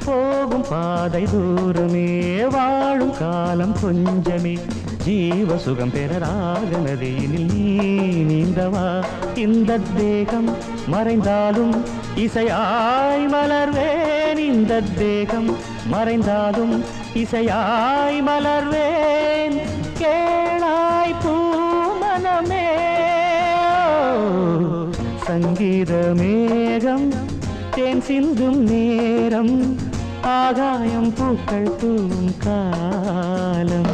போகும் பாதை தூரமே வாழும் காலம் கொஞ்சமே ஜீவ சுகம் பெற ராக நதியினில் நீ நீந்தவா இந்த தேகம் மறைந்தாலும் இசையாய் மலர்வேன் இந்த தேகம் மறைந்தாலும் இசையாய் மலர்வேன் கேளாய் பூமனமே சங்கீத மேகம் தேன் சிந்தும் நேரம் ஆகாயம் பூக்கள் தூவும் காலம்